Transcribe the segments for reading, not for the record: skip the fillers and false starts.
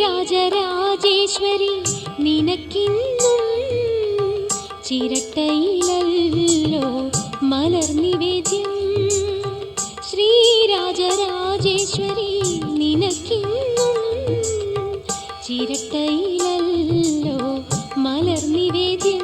രാജരാജേശ്വരി നിനക്കിന്നും ചിരട്ടയിലല്ലോ മലർനിവേദ്യം. ശ്രീരാജരാജേശ്വരി നിനക്കിന്നും ചിരട്ടയിലല്ലോ മലർനിവേദ്യം.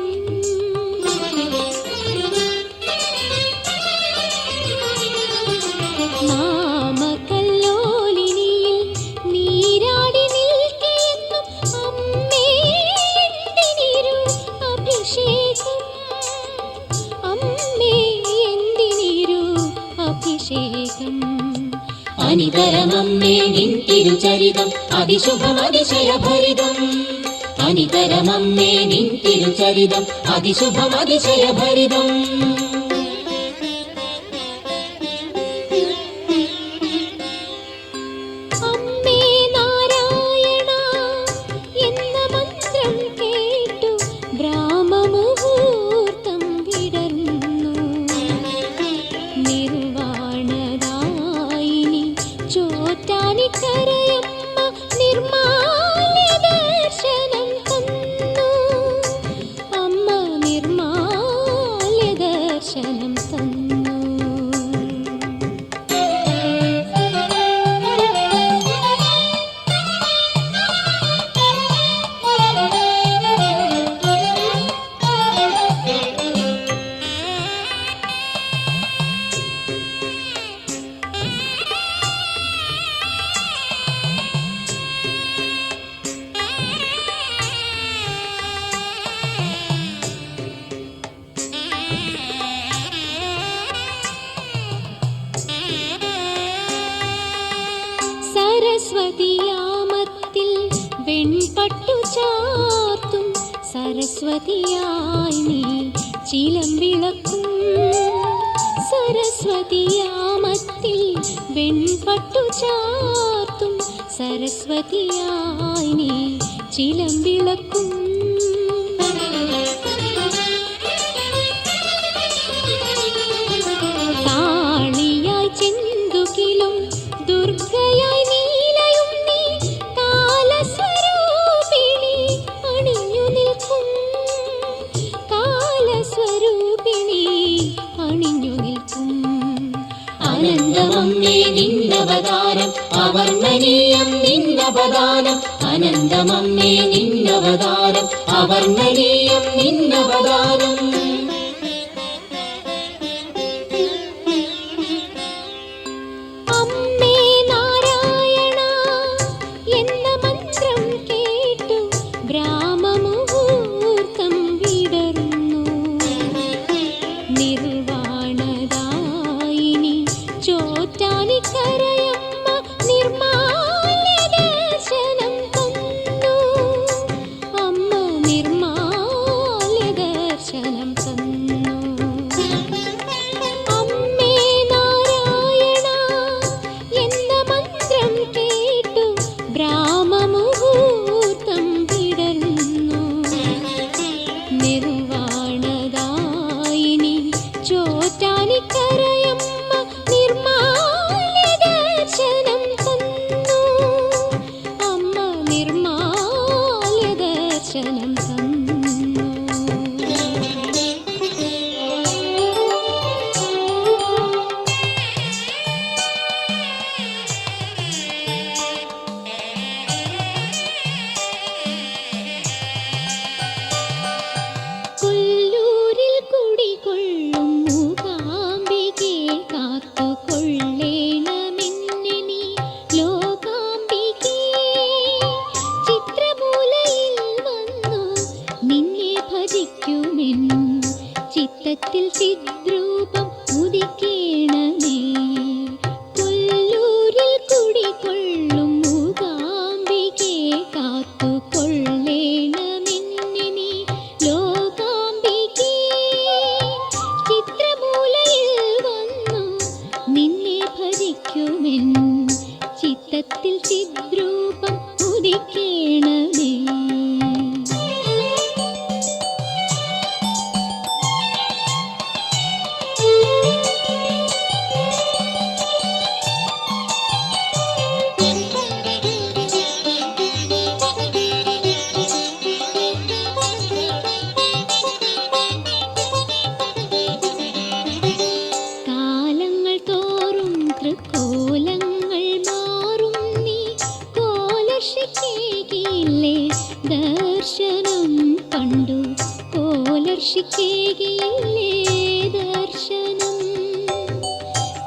അനിതരമമ്മേ നിൻ തിരുചരിതം അതിശുഭം അതിശയഭരിതം. അനിതരമമ്മേ നിൻ തിരുചരിതം അതിശുഭം അതിശയഭരിതം. സരസ്വതിയാമത്തിൽ വെൺപട്ടു ചാർത്തും സരസ്വതിയായി നീ ചിലമ്പിളക്കും. സരസ്വതിയാമത്തിൽ വെൺപട്ടു ചാർത്തും സരസ്വതിയായി നീ ചിലമ്പിളക്കും. താളിയായി ചെന്തുകിലും ദുർഗയായി നീലയും നീ കാലസ്വരൂപിണി അണിഞ്ഞു നിൽക്കും. കാലസ്വരൂപിണി അണിഞ്ഞു നിൽക്കും. അനന്തമമ്മേ നിന്നവതാരം അവർണ്ണനീയം നിന്നവദാനം. അനന്തമമ്മേ നിന്നവതാരം അവർണ്ണനീയം നിന്നവദാനം. നിർവാണദായിനി ചോറ്റാനിക്കരയ ഭജിക്കുമെൻ ചിത്തത്തിൽ ചിദ്രൂപം ഉദിക്കേണമേ. കാലങ്ങൾ തോറും തൃക്കോലങ്ങൾ മാറും നീ കോലർഷിക്കേകില്ലേ ദർശനം കണ്ടു കോലർഷിക്കേകില്ലേ ദർശനം.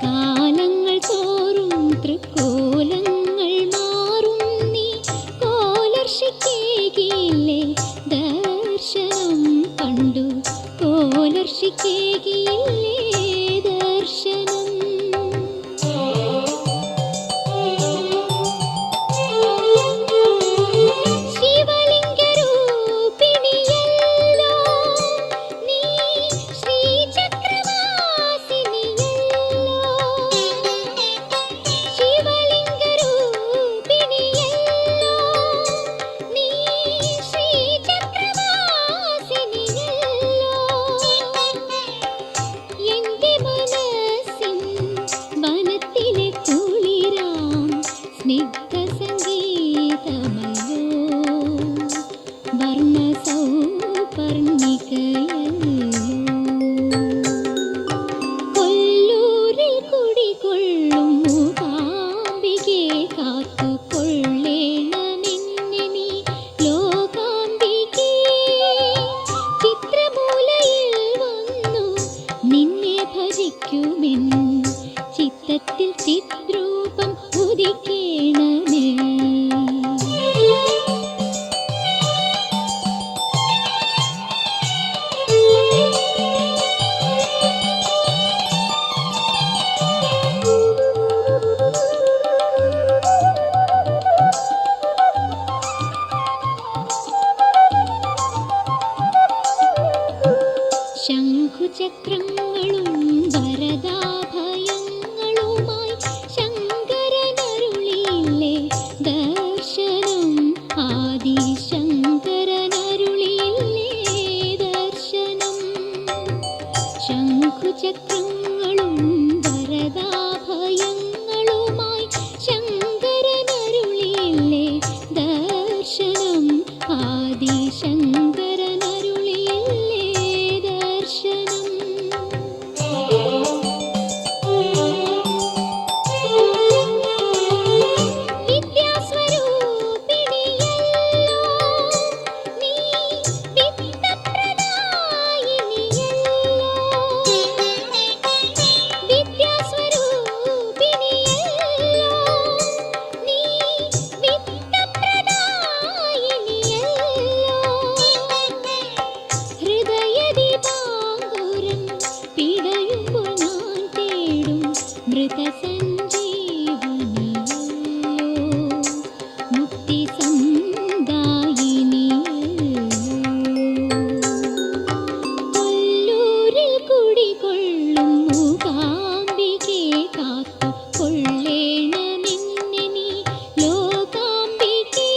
കാലങ്ങൾ തോറും തൃക്കോലങ്ങൾ മാറും നീ കോലർഷിക്കേകില്ലേ ദർശനം കണ്ടു കോലർഷിക്കേകില്ലേ ദർശനം. ശിവലിംഗരൂപിണിയല്ലോ നീ ശ്രീചക്രവാസിനിയല്ലോ. ശിവലിംഗരൂപിണിയല്ലോ നീ ശ്രീചക്രവാസിനിയല്ലോ. എന്റെ മനസ്സിൻ വനത്തിലെ കുളിരാം സ്നിഗ്ധ സംഗീതമല്ലോ വർണ്ണ സൗപർണികയല്ലോ. കൊല്ലൂരിൽ കുടികൊള്ളും മൂകാംബികെ കാത്തുകൊള്ളേണമെന്നെ നീ ലോകാംബികേ. ചിത്രമൂലയിൽ വന്നു നിന്നെ ഭജിക്കുമെൻ ചിത്തത്തിൽ ചിദ്രൂപം ഉദിക്കേണമേ. ശംഖുചക്രങ്ങളും വരദാഭയങ്ങളുമായി ശങ്കരനരുളിയില്ലേ ദർശനം. ആദിശങ്കരനരുളിയില്ലേ ദർശനം. ശംഖുചക്രങ്ങളും വരദാഭയങ്ങളുമായി ശങ്കരനരുളിയില്ലേ ദർശനം. ആദിശങ്കരനരുളിയില്ലേ ദർശനം. വിദ്യാസ്വരൂപിണിയല്ലോ നീ വിത്തപ്രദായിനിയല്ലോ. വിദ്യാസ്വരൂപിണിയല്ലോ നീ വിത്തപ്രദായിനിയല്ലോ. ഹൃദയദീപാങ്കുരം പിടയുമ്പോൾ ഞാൻ തേടും മൃതസഞ്ജീവനിയല്ലോ മുക്തിസന്ദായിനിയല്ലോ. കൊല്ലൂരിൽ കുടികൊള്ളും മൂകാംബികെ കാത്തുകൊള്ളേണമെന്നെ നീ ലോകാംബികേ.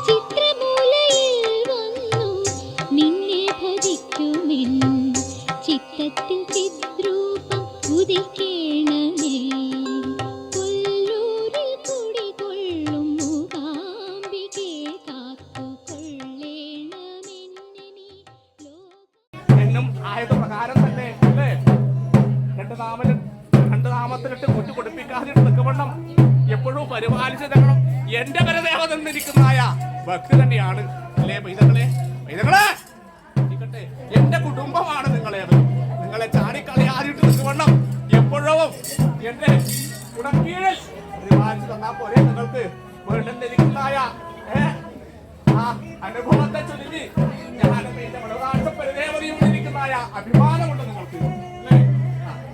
ചിത്രമൂലയിൽ വന്നു നിന്നെ ഭജിക്കുമെൻ ചിത്തത്തിൽ ചിദ്രൂപം ഉദിക്കേണമേ. കൊല്ലൂരിൽ കുടികൊള്ളും മൂകാംബികെ കാത്തുകൊള്ളേണമെന്നെ നീ എന്നും ആയത് പ്രകാരം തന്നെ അല്ലേ രണ്ട് നാമത്തിലിട്ട് കുറ്റു കൊടുപ്പിക്കാതെ നിൽക്കവണ്ണം എപ്പോഴും പരിപാലിച്ച് തരണം. എന്റെ പരദേവ നിന്നിരിക്കുന്നതായ ഭക്തി തന്നെയാണ് അല്ലേ പൈതങ്ങളെ. ഇരിക്കട്ടെ, എന്റെ കുടുംബമാണ് നിങ്ങളെ ചാടിക്കളയാതിട്ട് നിൽക്കവണ്ണം എപ്പോഴും എന്റെ കുടക്കീഴിൽ പരിപാലിച്ച് തന്നാൽ പോലെ നിങ്ങൾക്ക് വേണ്ടുന്നതായ ആ അനുഭവത്തെ ചൊല്ലി ഞാനും എന്റെ വളരാട്ട പരിദേവതയും ഇരിക്കുന്നതായ അഭിമാനമുണ്ട് നിങ്ങൾക്ക് അല്ലേ.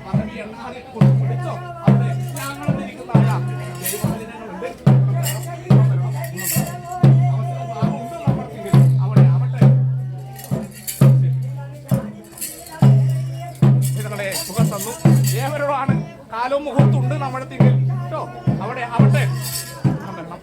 പദവി എണ്ണാതിട്ട് പിടിച്ചോ അവിടെ ഞങ്ങളും ഇരിക്കുന്നതായ ദൈവാധീനങ്ങളുണ്ട്. അവിടെ ആവട്ടെ. നിങ്ങളെ സുഖം തന്നു ഏവരോടാണ് കാലവും മുഹൂർത്തുണ്ട് നമ്മുടെ തിങ്കിൽ കേട്ടോ. അവിടെ ആവട്ടെ. വരണം.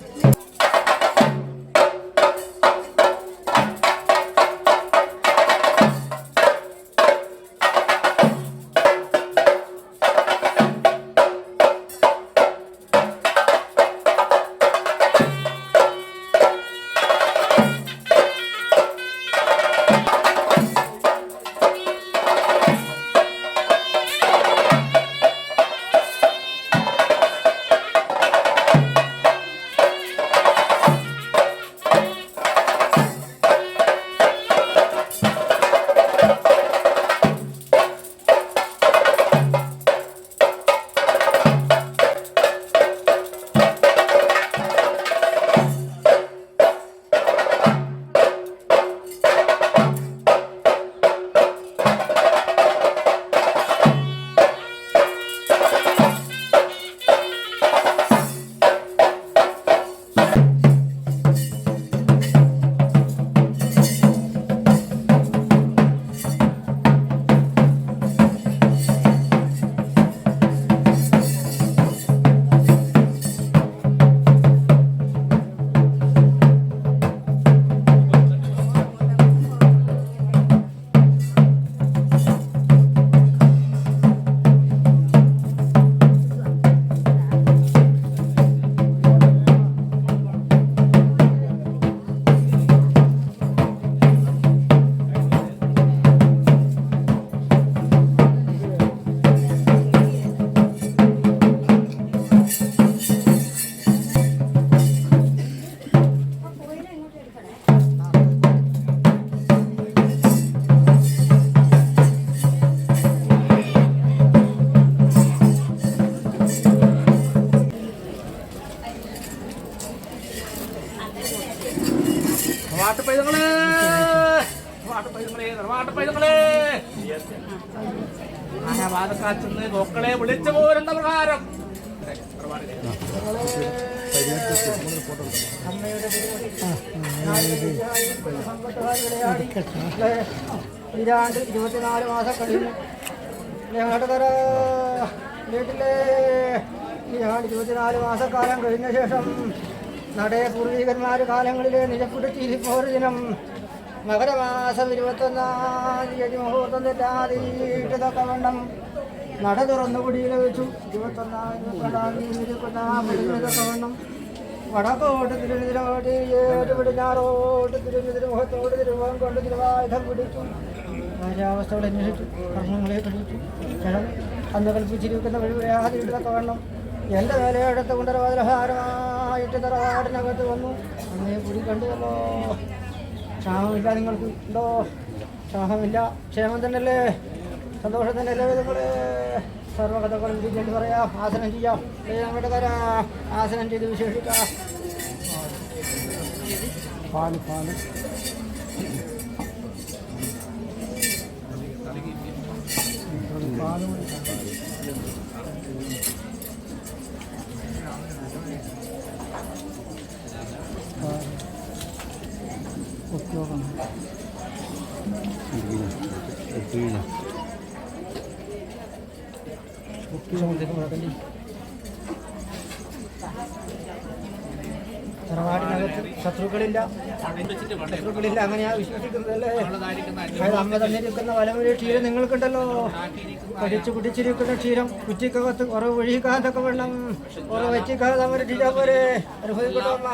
വാദക്കാച്ചെന്ന് മക്കളെ വിളിച്ചു പോരുന്ന പ്രകാരം ഇരാണ്ട് 24 മാസം കഴിഞ്ഞു ഞങ്ങളുടെ വീട്ടിലെ ഇരാണ്ട് 24 മാസക്കാലം കഴിഞ്ഞ ശേഷം നടയ പൂർവികന്മാർ കാലങ്ങളിലെ നിലപ്പിടിച്ചിരിപ്പോർ ദിനം മകരമാസം 21-ാം തീയതി മുഹൂർത്തം തെറ്റാതീട്ടതൊക്കെ വേണം നട തുറന്നു കുടിയിൽ വെച്ചു 21-ാം തീയതി ഇതൊക്കെ വേണം വടക്കോട്ട് തിരുനെതിരോട്ട് ഏറ്റ് പിടിഞ്ഞാറോട്ട് തിരുനെതിരി മുഖത്തോട് തിരുമുഖം കൊണ്ട് തിരുവായുധം പിടിച്ചു കാര്യാവസ്ഥകൾ അന്വേഷിച്ചു കർമ്മങ്ങളെ പിടിച്ചു ജനം അന്ന് കൽപ്പിച്ചിരിക്കുന്ന വഴിയാതിട്ടതൊക്കെ വേണം എൻ്റെ നിലയെടുത്ത് കൊണ്ടൊരുവാതിരഹാരമായിട്ട് തറവാടിനകത്ത് വന്നു അന്നേ കുടി കണ്ടുവല്ലോ ക്ഷാമമില്ല നിങ്ങൾക്ക് ഉണ്ടോ ക്ഷാമമില്ല ക്ഷേമം തന്നെയല്ലേ സന്തോഷം തന്നെയല്ലേ നിങ്ങളെ സർവകഥകളും വിധിച്ചെന്ന് പറയാം ആസനം ചെയ്യാം ഞങ്ങളുടെ തരാം ആസനം ചെയ്ത് വിശേഷിക്കാം പാല് പാല് പാല് ഉപയോഗം തറവാടിനകത്ത് ശത്രുക്കളില്ല അങ്ങനെയാ വിശ്വസിക്കുന്നതല്ലേ അമ്മ തന്നിരിക്കുന്ന വലമൊരു ക്ഷീരം നിങ്ങൾക്കുണ്ടല്ലോ പഠിച്ചു കുടിച്ചിരിക്കുന്ന ക്ഷീരം കുറ്റിക്കകത്ത് കുറവ് ഒഴിക്കാതൊക്കെ വേണം കുറവ് വെച്ചിക്കാതെ അവർ ടീച്ചാ പോരെ അനുഭവിക്കട്ടോ അമ്മ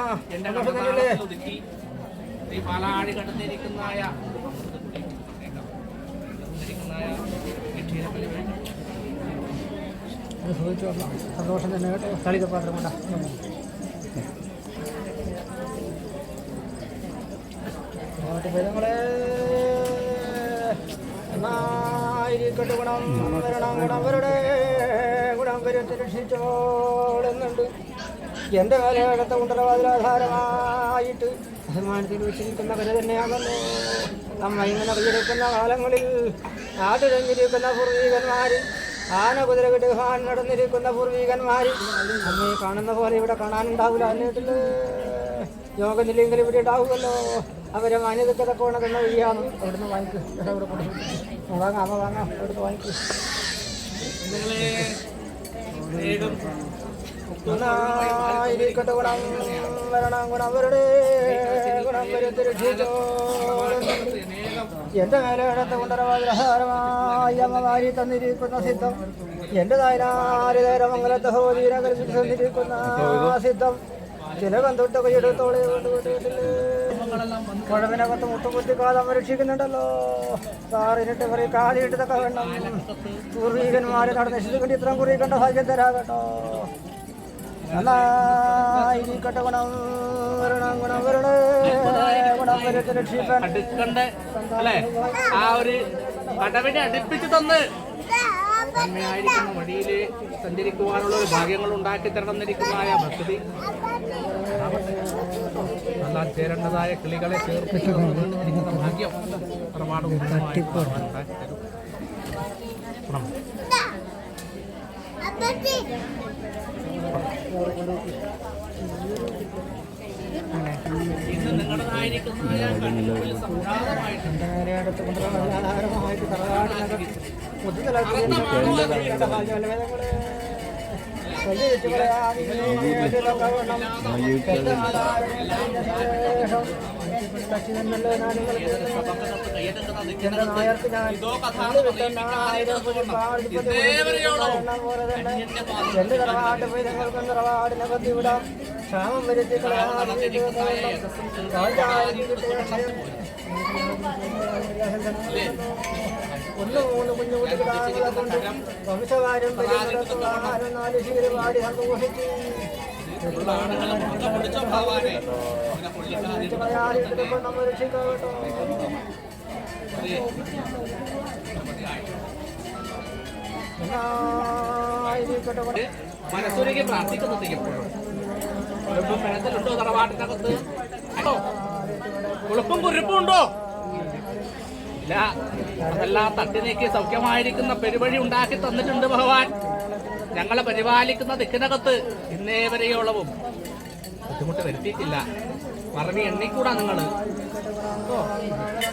പാലാടി കടന്നിരിക്കുന്നതായ അനുഭവിച്ചു സന്തോഷം തന്നെ കേട്ടോ കളിക പാത്രം കൊണ്ടാ എന്നായിരിക്കട്ടെ ഗുണം വരണം ഗുണവരുടെ ഗുണം കരുത്ത് രക്ഷിച്ചോളുന്നുണ്ട് എൻ്റെ കാലഘട്ടത്തെ ഉണ്ടരവാതിലാധാരമായിട്ട് അഭിമാനത്തിൽ വെച്ചിരിക്കുന്ന കര തന്നെയാണല്ലോ നമ്മ ഇങ്ങനെ കൈയെടുക്കുന്ന കാലങ്ങളിൽ നാട്ടിഴഞ്ഞിരിക്കുന്ന പൂർവീകന്മാർ ആന കുതിര കെട്ടുകാൻ നടന്നിരിക്കുന്ന പൂർവീകന്മാർ നമ്മെ കാണുന്ന പോലെ ഇവിടെ കാണാനുണ്ടാവില്ല എന്നിട്ടിൽ യോഗനില്ലെങ്കിൽ ഇവിടെ ഉണ്ടാവുമല്ലോ അവരെ മാന്യതയ്ക്ക് തക്കവണ്ണം തന്നെ വഴിയാണ് അവിടുന്ന് വാങ്ങിക്കും ഇവിടെ കൊടുക്കും വാങ്ങാം അവിടുന്ന് വാങ്ങിക്കും ഒന്നായിരിക്കട്ടെ ഗുണം വരണം ഗുണം വരുടെ ഗുണം വരുത്തി രക്ഷിച്ചോളുന്നുണ്ട്. എന്റെ മേലേടത്ത് കൊണ്ടരവാതിരഹാരമായി അമ്മ വാരി തന്നിരിക്കുന്ന സിദ്ധം എന്റെ നായനാര് നേരമംഗലത്തെ ഹോദീന കൽപ്പിച്ച് തന്നിരിക്കുന്ന സിദ്ധം ചിലകം തൊട്ട് കൈയെടുത്തോളെ കുഴവിനകത്ത് മുട്ടുകുത്തിക്കാതെ രക്ഷിക്കുന്നുണ്ടല്ലോ. സാറിനിട്ട് പറയും കാലിയിട്ടതൊക്കെ വേണം. പൂർവീകന്മാരെ നടന്ന് നശിച്ചുകൊണ്ട് ഇത്രയും കുറി കണ്ട ഭാഗ്യം തരാകട്ടോ. നന്നായിരിക്കട്ടെ ഗുണം വരണം ഗുണം വരണേ ഗുണം വരുത്തി രക്ഷിക്കാൻ ആ ഒരു കടവിനെ അടുപ്പിച്ച് തന്ന് നന്മയായിരിക്കുന്ന വഴിയിൽ സഞ്ചരിക്കുവാനുള്ള ഒരു ഭാഗ്യങ്ങൾ ഉണ്ടാക്കി തരണമെന്നിരിക്കുന്നതായ ഭക്തി നല്ല ചേരേണ്ടതായ കിളികളെ ചേർപ്പിച്ച് വീണ്ടും ഭാഗ്യം ഒരുപാട് ഉണ്ടാക്കി തരും. ഇന്ന് നിങ്ങളുടേതായിരിക്കുന്നതായ സംജാതമായിട്ട് എന്റെ തറവാട്ട് പോയി നിങ്ങൾക്ക് തറവാടിനകത്ത് വിടാം. ക്ഷാമം വരുത്തി ഒന്ന് മൂന്ന് കുഞ്ഞുകുട്ടികളെ കൊണ്ട് വംശകാര്യം ആഹാരം 4 ശീലപാടി സന്തോഷിച്ച് നമ്മൾ രക്ഷിക്കാട്ടോ. മനസ്സൊരുക്കി പ്രാർത്ഥിക്കുന്നത് എപ്പോഴും പഴത്തിലുണ്ടോ തറവാട്ടിനകത്ത്? കുഴപ്പം കുരുപ്പും ഉണ്ടോ? ഇല്ല. അതെല്ലാം തട്ടി നീക്കി സൗഖ്യമായിരിക്കുന്ന പെരുവഴി ഉണ്ടാക്കി തന്നിട്ടുണ്ട് ഭഗവാൻ. ഞങ്ങളെ പരിപാലിക്കുന്ന ദിക്കിനകത്ത് ഇന്നേ വരെയോളവും ബുദ്ധിമുട്ട് വരുത്തിയിട്ടില്ല. മറവി എണ്ണിക്കൂടാ നിങ്ങൾ.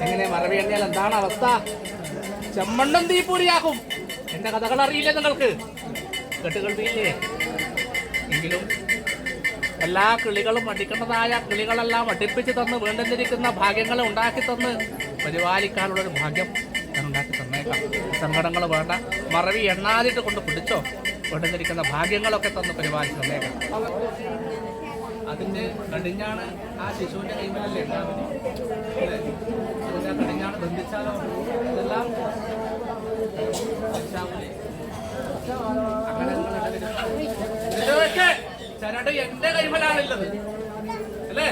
എങ്ങനെ മറവി എണ്ണിയാൽ എന്താണ് അവസ്ഥ? ചെമ്മണ്ണും തീപ്പൂരിയാകും. എന്റെ കഥകൾ അറിയില്ലേ നിങ്ങൾക്ക്? കെട്ടുകൾവിയില്ലേ? എങ്കിലും എല്ലാ കിളികളും അടിക്കേണ്ടതായ കിളികളെല്ലാം അടിപ്പിച്ച് തന്ന് വീണ്ടെന്നിരിക്കുന്ന ഭാഗ്യങ്ങളെ ഉണ്ടാക്കി തന്ന് പരിപാലിക്കാനുള്ളൊരു ഭാഗ്യം ഞാൻ ഉണ്ടാക്കി തന്നേക്കാം. സങ്കടങ്ങൾ വേണ്ട. മറവി എണ്ണാതിട്ട് കൊണ്ട് പിടിച്ചോ. വീണ്ടെന്നിരിക്കുന്ന ഭാഗ്യങ്ങളൊക്കെ തന്ന് പരിപാലിച്ച് തന്നേക്കാം. അതിൻ്റെ കടിഞ്ഞാണ് ആ ശിശുവിൻ്റെ കൈമലല്ലേ ഉണ്ടാവില്ല. അതിൻ്റെ കടിഞ്ഞാണ് ബന്ധിച്ചാലോ ഇതെല്ലാം അങ്ങനെ ചരട് എന്റെ കൈമലാണുള്ളത് അല്ലേ?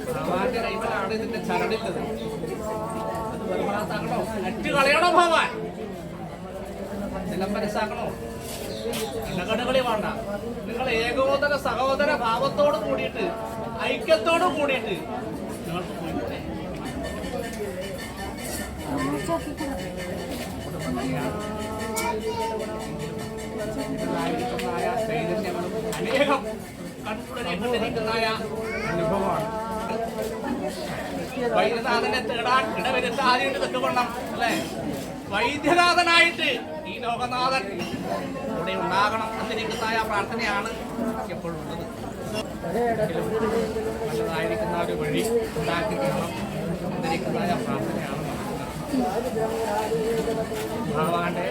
ഭഗവാന്റെ കൈമലാണ് ഇതിന്റെ ചരടുള്ളത്. അത് വെറുമാത്താക്കണോ? അറ്റ് കളയണോ ഭഗവാൻ? നിലംപരസാക്കണോ? ഇടകടകളി വേണ്ട. നിങ്ങൾ ഏകോദര സഹോദര ഭാവത്തോട് കൂടിയിട്ട് ഐക്യത്തോട് കൂടിയിട്ട് നിങ്ങൾക്ക് പോയിട്ടേ ചൈതന്യങ്ങളും അനേകം കണ്ടുകൊണ്ടിരിക്കുന്നതായ അനുഭവമാണ്. വൈദ്യനാഥനെ തേടാൻ ഇടവരുത്താതിട്ട് നിൽക്കണം അല്ലേ? വൈദ്യനാഥനായിട്ട് ഈ ലോകനാഥൻ ഇവിടെ ഉണ്ടാകണം എന്നിരിക്കുന്നതായ പ്രാർത്ഥനയാണ് എപ്പോഴും ഉള്ളത്. നല്ലതായിരിക്കുന്ന ഒരു വഴി ഉണ്ടാക്കി തരണം എന്നിരിക്കുന്നതായ പ്രാർത്ഥനയാണ് ഭഗവാന്റെ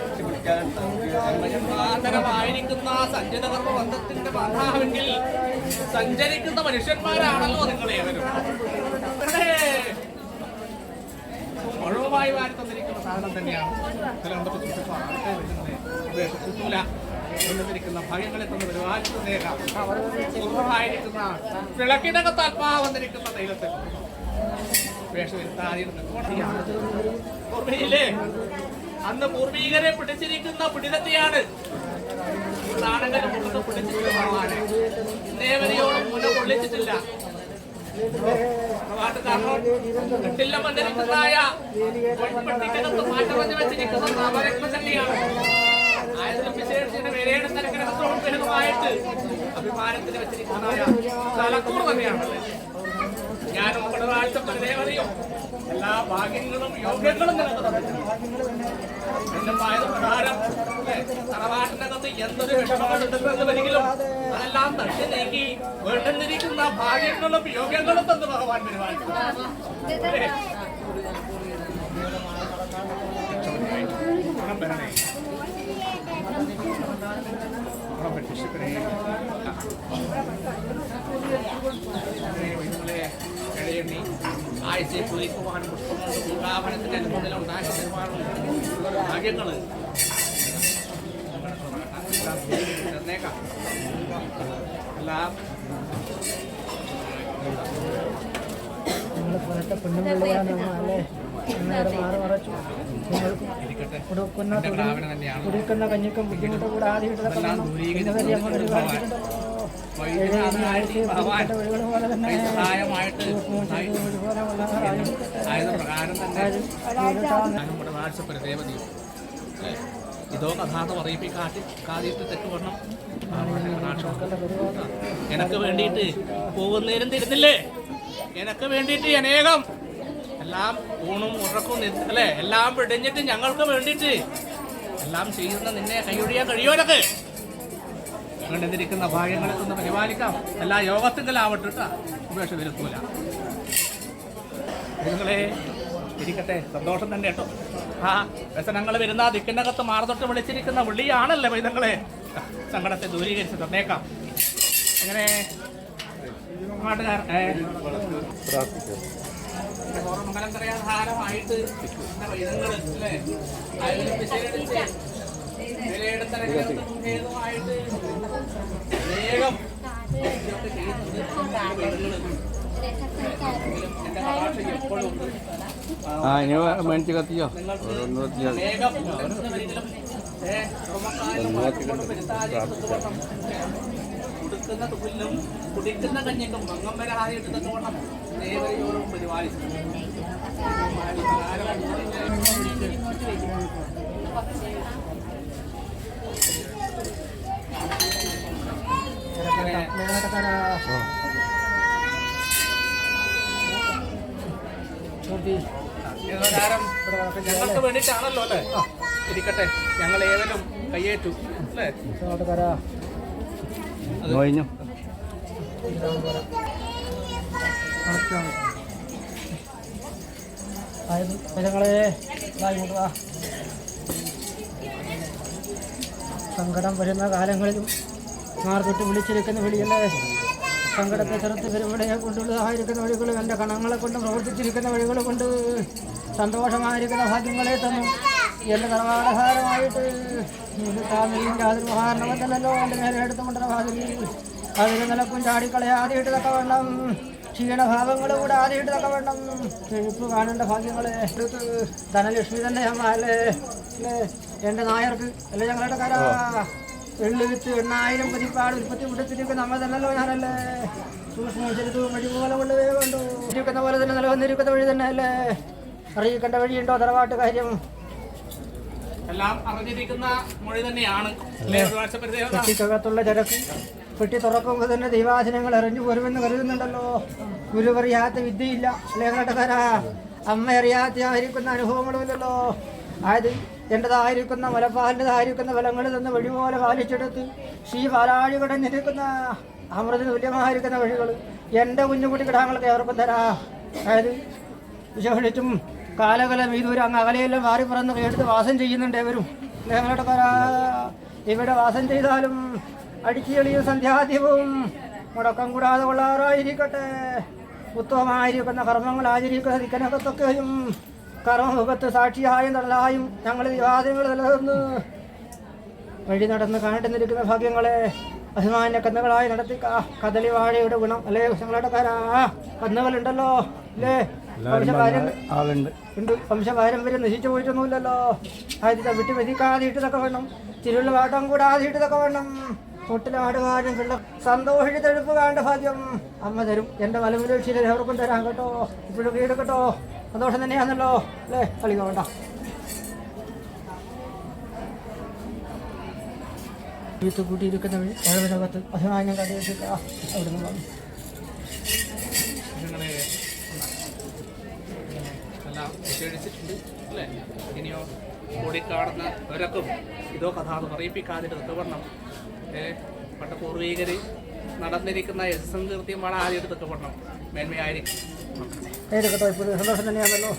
ജന്മജന്മാന്തരമായിരിക്കുന്ന സഞ്ചിതകർമ്മ ബന്ധത്തിന്റെ ബാധാവെങ്കിൽ സഞ്ചരിക്കുന്ന മനുഷ്യന്മാരാണല്ലോ നിങ്ങളേവരും. മുഴുവമായി വാരി തന്നിരിക്കുന്ന സാധനം തന്നെയാണ്. ിരിക്കുന്ന ഭയങ്ങളെ തന്ന് പരിപാലിക്കുന്നേക്കാം. പൂർവമായിരിക്കുന്ന വിളക്കിനകത്ത് ആത്മാവ് വന്നിരിക്കുന്ന ദൈവത്തിൽ പൂർവീയിലെ അന്ന് പൂർവീകരെ പിടിച്ചിരിക്കുന്ന പിടിതത്തെയാണ് നാടകരെ മുഖത്ത് പിടിച്ചിട്ടുള്ള ഭഗവാനെ ഇന്നേവരെയോളം മുന്നേ പൊള്ളിച്ചിട്ടില്ല. കെട്ടില്ല വന്നിരിക്കുന്നതായ പെട്ടിക്കകത്ത് മാറ്റമഞ്ഞ് വെച്ചിരിക്കുന്ന നവരത്നചണ്ഡിയാണ്. ആയതിലും വിശേഷിച്ച് വേരയുടെ തരക്കിനകത്തോടുമായിട്ട് അഭിമാനത്തിന് വെച്ചിരിക്കുന്നതായ തലക്കൂർ തന്നെയാണ്. ഞാനും കടവാഴ്ച ദേവതയും എല്ലാ ഭാഗ്യങ്ങളും യോഗ്യങ്ങളും നിനക്ക് തന്നിട്ടുണ്ട്. എന്റെ പായത് പ്രകാരം തറവാട്ടിനകത്ത് എന്തൊരു വിഷമങ്ങളുണ്ടെങ്കിലും അതെല്ലാം തട്ടി നീക്കി വേണ്ടെന്നിരിക്കുന്ന ഭാഗ്യങ്ങളും യോഗ്യങ്ങളും തന്ന് ഭഗവാൻ പരിപാലിക്കും. ഇഴയെണ്ണി ആഴ്ചയെ പുലിക്കുവാനും പുഷ്പങ്ങളുടെ പൂങ്കാവനത്തിന്റെ അനുഭവത്തിലുണ്ടാക്കി ഒരുപാട് ഭാഗ്യങ്ങള് തന്നേക്കാം. എല്ലാം കുടിക്കുന്ന കഞ്ഞിക്കും ബുദ്ധിമുട്ട് കൂടെ ആദ്യം ഇതോ കഥാത പറയിപ്പിക്കാതിട്ട് തെറ്റുവണ്ണം എനക്ക് വേണ്ടിയിട്ട് പോകുന്നേരം തരുന്നില്ലേ? എനക്ക് വേണ്ടിയിട്ട് അനേകം എല്ലാം ഊണും ഉറക്കും അല്ലേ എല്ലാം പിടിഞ്ഞിട്ട് ഞങ്ങൾക്ക് വേണ്ടിയിട്ട് എല്ലാം ചെയ്യുന്ന നിന്നെ കൈയൊഴിയാൻ കഴിയുമോനൊക്കെ കണ്ടെന്നിരിക്കുന്ന ഭാഗ്യങ്ങളെ ഒന്ന് പരിപാലിക്കാം. എല്ലാ യോഗത്തിലാവട്ടെ കേട്ടോ, ഉപേക്ഷ വരുത്തൂല. നിങ്ങളെ ഇരിക്കട്ടെ, സന്തോഷം തന്നെ കേട്ടോ. ആ വ്യസനങ്ങൾ വരുന്ന ദിക്കിനകത്ത് മാറതൊട്ട് വിളിച്ചിരിക്കുന്ന വിളിയാണല്ലേ പൈതങ്ങളെ. സങ്കടത്തെ ദൂരീകരിച്ച് തന്നേക്കാം. അങ്ങനെ ഓർമ്മകലന്തരയാധാരമായിട്ട് പൈതങ്ങൾ അല്ലേ വേഗം എപ്പോഴും മേടിച്ച് കത്തിയോ കുടിക്കുന്ന തുകലിനും കുടിക്കുന്ന കഞ്ഞിക്കും മങ്ങമ്പരായിട്ട് തന്നോണം ദേവരയോടും പരിപാലിച്ചു. ഞങ്ങൾക്ക് വേണ്ടിയിട്ടാണല്ലോ അല്ലേ? ഇരിക്കട്ടെ, ഞങ്ങൾ ഏവനും കയ്യേറ്റു അല്ലേ? സങ്കടം വരുന്ന കാലങ്ങളിലും മാർക്കൊട്ട് വിളിച്ചിരിക്കുന്ന വിളിയല്ലേ. സങ്കടത്തെ ചെറുത്ത് പെരുമടയെ കൊണ്ടുള്ളതായിരിക്കുന്ന വഴികളും എൻ്റെ കണങ്ങളെ കൊണ്ട് പ്രവർത്തിച്ചിരിക്കുന്ന വഴികൾ കൊണ്ട് സന്തോഷമായിരിക്കുന്ന ഭാഗ്യങ്ങളെ തന്നു. എൻ്റെ തറവാടഹാരമായിട്ട് യാതൊരു മഹാരണമല്ലോ എൻ്റെ നേരെ എടുത്തുകൊണ്ടുള്ള ഭാഗ്യം അതിന് നിലക്കും ചാടിക്കളയാതെയിട്ട് തക്ക വേണം. ക്ഷീണഭാവങ്ങൾ കൂടെ ആദ്യമായിട്ട് തക്ക വേണം. എഴുപ്പ് കാണേണ്ട ഭാഗ്യങ്ങളെ എടുത്ത് ധനലക്ഷ്മി തന്നെ അമ്മ അല്ലേ അല്ലേ എൻ്റെ നായർക്ക് അല്ലേ ഞങ്ങളുടെ കര വെള്ളി വിത്ത് 8000 പതിപ്പാട് ഉൽപ്പത്തി കൊടുത്തിരിക്കുന്ന നമ്മൾ തന്നല്ലോ ഞാനല്ലേ. സൂക്ഷ്മം ചെറുതും വഴി പോലെ കൊണ്ടുവേ കൊണ്ടു ഇരിക്കുന്ന പോലെ തന്നെ നിലവന്നിരിക്കുന്ന വഴി തന്നെ അല്ലേ. അറിയിക്കേണ്ട വഴിയുണ്ടോ തറവാട്ട് കാര്യം? എല്ലാം അറിഞ്ഞിരിക്കുന്ന മൊഴി തന്നെയാണ്. പെട്ടിക്കകത്തുള്ള ചരക്ക് പെട്ടി തുറക്കുമ്പോൾ തന്നെ ദൈവാധീനങ്ങൾ അറിഞ്ഞു പോരുമെന്ന് കരുതുന്നുണ്ടല്ലോ. ഗുരു അറിയാത്ത വിദ്യയില്ല അല്ലേ കേട്ടക്കാര. അമ്മ അറിയാത്തയായിരിക്കുന്ന അനുഭവങ്ങളുമില്ലല്ലോ. ആയത് എൻ്റെതായിരിക്കുന്ന മലപ്പാലിൻ്റെതായിരിക്കുന്ന ഫലങ്ങൾ തന്ന വഴി പോലെ പാലിച്ചെടുത്ത് ശ്രീ പാലാഴി കടഞ്ഞിരിക്കുന്ന അമൃതിന് തുല്യമായിരിക്കുന്ന വഴികൾ എൻ്റെ കുഞ്ഞുകുട്ടി കിടാങ്ങൾക്ക് ഏവർക്കും തരാ. അതായത് വിശേഷിച്ചും കാലകലം ഇതൊരു അങ്ങ് അകലെയെല്ലാം മാറി പറന്ന് എടുത്ത് വാസം ചെയ്യുന്നുണ്ട് ഇവരും ഞങ്ങളുടെ ഇവിടെ വാസം ചെയ്താലും അടിച്ചുകളിയും സന്ധ്യാദ്യവും മുടക്കം കൂടാതെ കൊള്ളാറായിരിക്കട്ടെ. ഉത്തമമായിരിക്കുന്ന കർമ്മങ്ങൾ ആചരിക്കുന്ന ദിക്കനകത്തൊക്കെയും കർമ്മമുഖത്ത് സാക്ഷിയായും തടലായും ഞങ്ങൾ വിവാദങ്ങൾ നിലനിന്ന് വഴി നടന്ന് കണ്ടിരുന്നിരിക്കുന്ന ഭാഗ്യങ്ങളെ അഭിമാന്യ കന്നുകളായി നടത്തി കദളി വാഴയുടെ ഗുണം അല്ലേ ഞങ്ങളുടെ കന്നുകളുണ്ടല്ലോ അല്ലേ. വംശപാരമ്പര്യം നശിച്ചു പോയിട്ടൊന്നുമില്ലല്ലോ. ആദ്യത്തെ വിട്ട് വെതിക്കാതിട്ടതൊക്കെ വേണം. തിരുള്ള വാട്ടം കൂടാതിട്ടതൊക്കെ വേണം. തൊട്ടിലെ ആടുകാരും പിള്ള സന്തോഷിച്ച് തെഴുപ്പ് കാണേണ്ട ഭാഗ്യം അമ്മ തരും. എൻ്റെ മലമുലക്ഷിയിൽ എവർക്കും തരാം കേട്ടോ. ഇപ്പോഴും വീട് കേട്ടോ. സന്തോഷം തന്നെയാണല്ലോ അല്ലേ. കളിക വേണ്ട വീട്ടിൽ കൂട്ടിയിരിക്കുന്ന വഴവിനകത്ത് അഭിമാനം കണ്ടിട്ടില്ല. അവിടെ നിന്ന് നിഷേധിച്ചിട്ടുണ്ട് അല്ലേ? ഇനിയോ കൂടിക്കാണുന്നവരൊക്കെ ഇതോ കഥ എന്ന് പറയിപ്പിക്കാതിട്ട് തക്കവണ്ണം പണ്ട് പൂർവീകർ നടന്നിരിക്കുന്ന യശസ്സംകീർത്തിയുമാണ് ആദ്യം തക്കവണ്ണം മേന്മയായിരിക്കും. കേട്ടോ ഇപ്പോൾ സന്തോഷം തന്നെയാണല്ലോ.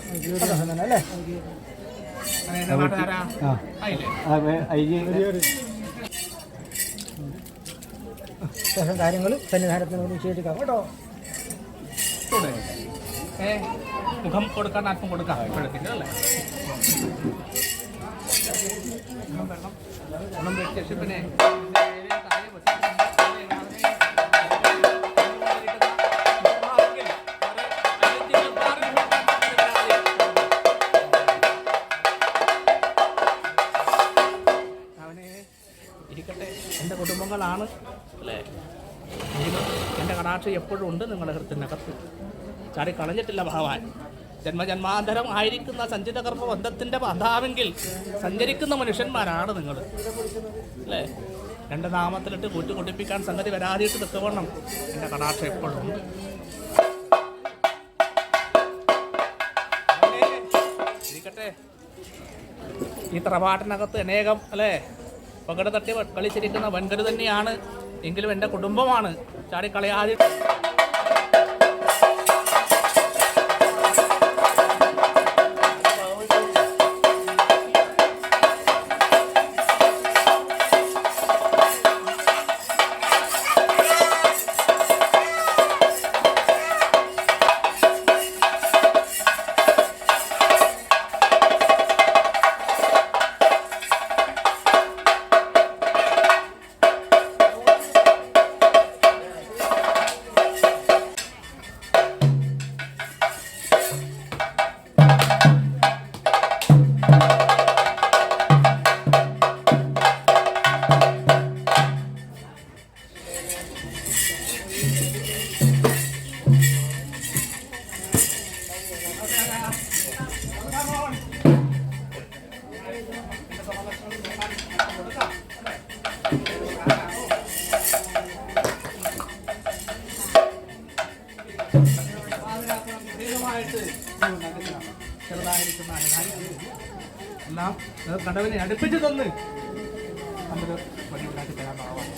സന്തോഷം തന്നെ അല്ലേ? നാട്ടുകാരാ ആയില്ലേ? ശേഷം കാര്യങ്ങൾ സന്നിധാനത്തിനോട് വിശേഷിക്കാം കേട്ടോ. മുഖം കൊടുക്കാൻ അല്പം കൊടുക്കാം ഇപ്പോഴത്തേക്ക് അല്ലേ? ഗുണം വെച്ച് പിന്നെ ഇരിക്കട്ടെ, എൻ്റെ കുടുംബങ്ങളാണ് അല്ലേ? എങ്കിലും എൻ്റെ കടാക്ഷം എപ്പോഴും ഉണ്ട് നിങ്ങളുടെ ഹൃത്തിനകത്ത്. ചാടി കളഞ്ഞിട്ടില്ല ഭഗവാൻ. ജന്മജന്മാന്തരം ആയിരിക്കുന്ന സഞ്ചിത കർമ്മ ബന്ധത്തിൻ്റെ ബന്ധാവെങ്കിൽ സഞ്ചരിക്കുന്ന മനുഷ്യന്മാരാണ് നിങ്ങൾ അല്ലേ? രണ്ട് നാമത്തിലിട്ട് കൂട്ടിക്കൊണ്ടിപ്പിക്കാൻ സംഗതി വരാതിട്ട് നിൽക്കവണ്ണം എൻ്റെ കടാക്ഷം എപ്പോഴും ഉണ്ട്. ഇരിക്കട്ടെ, ഈ തറവാട്ടിനകത്ത് അനേകം അല്ലേ പകട തട്ടി കളിച്ചിരിക്കുന്ന വൻകരു തന്നെയാണ്. എങ്കിലും എൻ്റെ കുടുംബമാണ്. ചാടിക്കളയാതെ ചെറുതായിരിക്കുന്ന എല്ലാം കടവിനെ അടുപ്പിച്ച് തന്ന് നമുക്ക് പണി ഉണ്ടാക്കി തരാൻ പാവാണ്.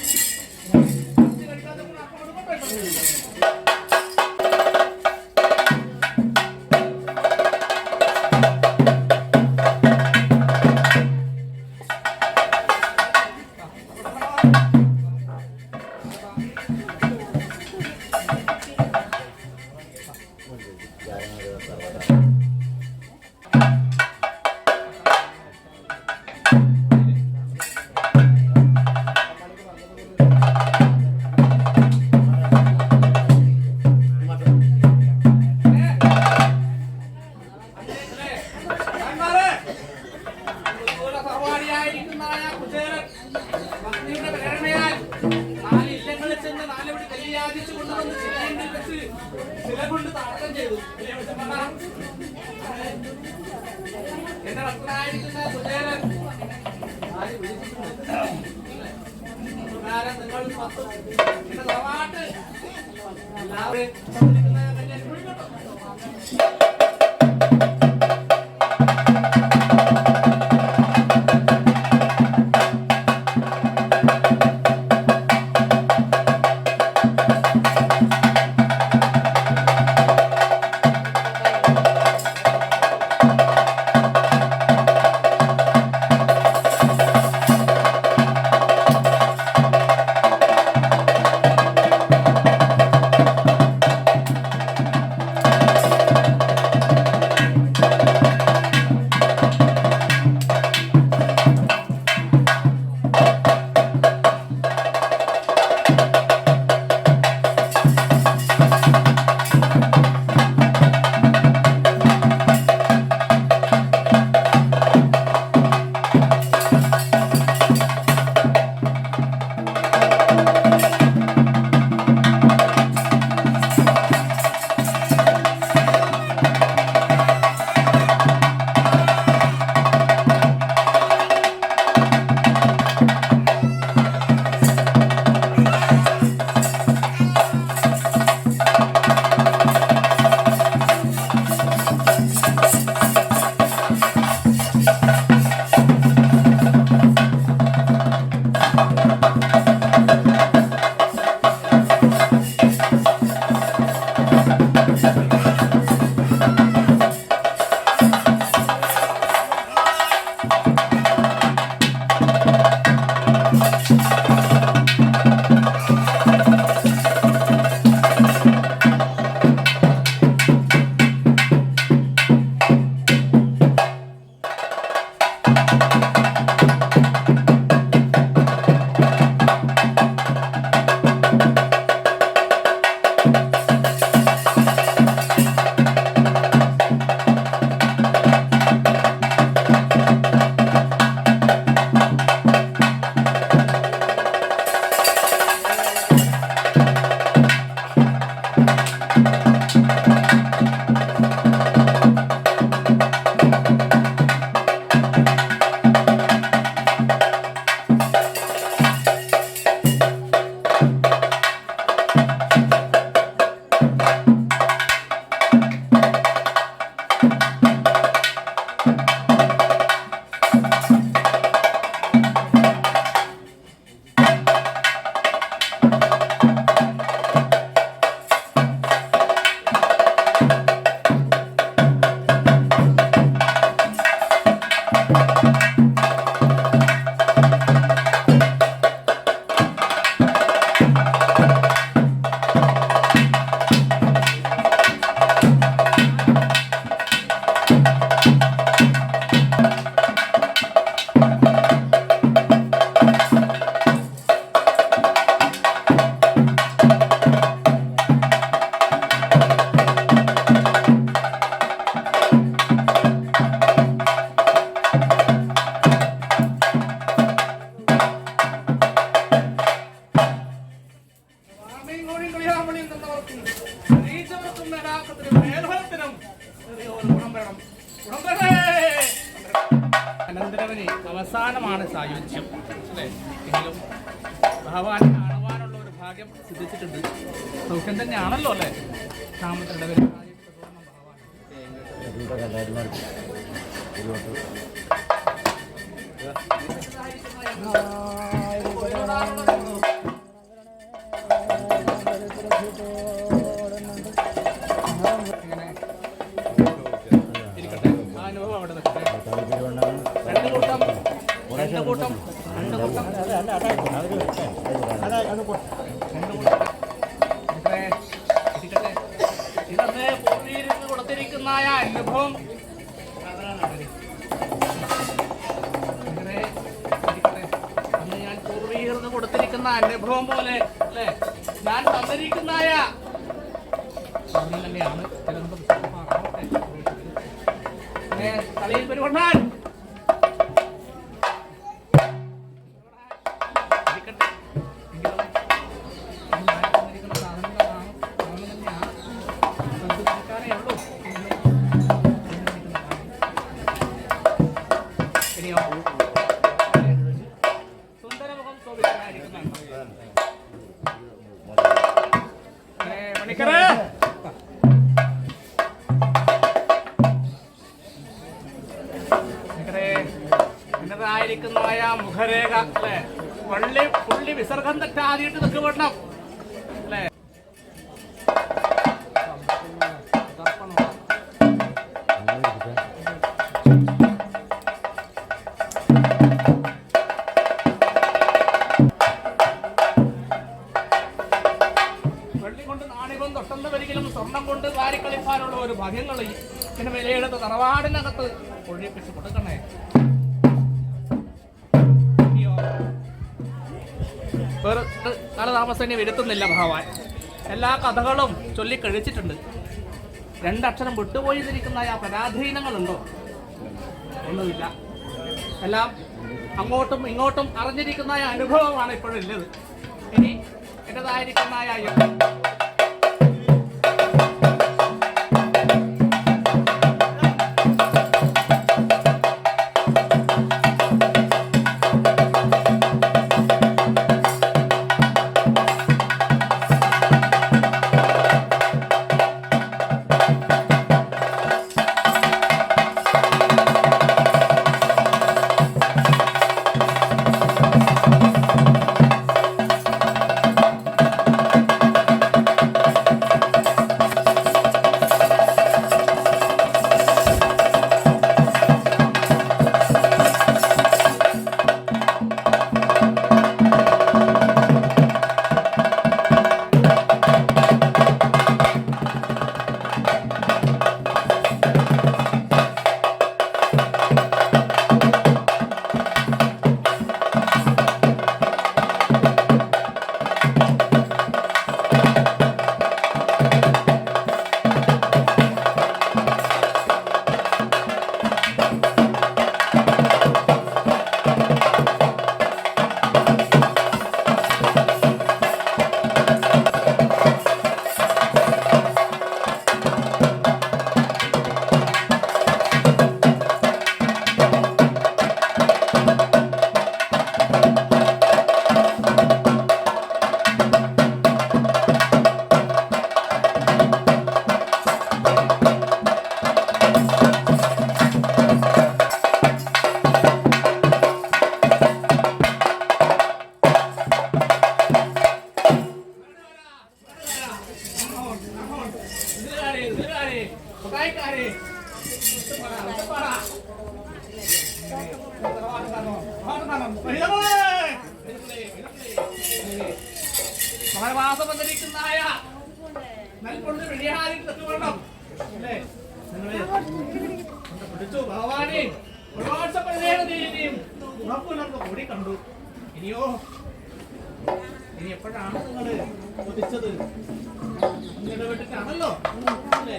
സായുജ്യം അല്ലേ? എങ്കിലും ഭഗവാനെ കാണുവാനുള്ള ഒരു ഭാഗ്യം സിദ്ധിച്ചിട്ടുണ്ട്. സൗഖ്യം തന്നെയാണല്ലോ അല്ലേ? ക്ഷാമത്തിൻ്റെ ഭഗവാൻ ഇരിക്കട്ടെ. ആ അനുഭവം അവിടെ നിൽക്കട്ടെ. രണ്ട് കൂട്ടം ഇരിക്കട്ടെ. ഇതന്ന് പൂർവീകരിച്ച് കൊടുത്തിരിക്കുന്ന അനുഭവം അന്ന് ഞാൻ പൂർവീകരിച്ച് കൊടുത്തിരിക്കുന്ന അനുഭവം പോലെ അല്ലേ ഞാൻ തന്നിരിക്കുന്ന തന്നെയാണ് കളിയിൽ പെരുകൊണ്ടാൻ സുന്ദരമുഖം ശോഭിതനായിരിക്കുന്നതാണ്. മണിക്കറ ായിരിക്കുന്ന മുഖരേഖ അല്ലെ പുള്ളി വിസർഗം തെറ്റാതിയിട്ട് നിൽക്കപ്പെടണം അല്ലേ? വെള്ളി കൊണ്ട് നാണികം തൊട്ടുന്നവരിക്കലും സ്വർണം കൊണ്ട് വാരിക്കളിപ്പാനുള്ള ഒരു ഭാഗ്യങ്ങൾ പിന്നെ വിലയെടുത്ത് തറവാടിനകത്ത് ഒഴിപ്പിച്ച് കൊടുക്കണേ. കാലതാമസം വരുത്തുന്നില്ല ഭഗവാൻ. എല്ലാ കഥകളും ചൊല്ലിക്കഴിച്ചിട്ടുണ്ട്. രണ്ടക്ഷരം വിട്ടുപോയിരിക്കുന്ന പരാധീനങ്ങളുണ്ടോ? ഒന്നുമില്ല. എല്ലാം അങ്ങോട്ടും ഇങ്ങോട്ടും അറിഞ്ഞിരിക്കുന്ന അനുഭവമാണ് ഇപ്പോഴുള്ളത്. ഇനി എന്റേതായിരിക്കുന്ന മകരമാസം വന്നിരിക്കുന്ന നൽകൊണ്ട് വെളിയാതിട്ട് വേണം അല്ലേ? പിടിച്ചു ഭഗവാനെ ഒരുപാട് ഉറപ്പുണർന്ന് കൂടി കണ്ടു. ഇനിയോ ഇനി എപ്പോഴാണ് നിങ്ങൾ കൊതിച്ചത്? നിങ്ങളുടെ വീട്ടിലാണല്ലോ അല്ലേ?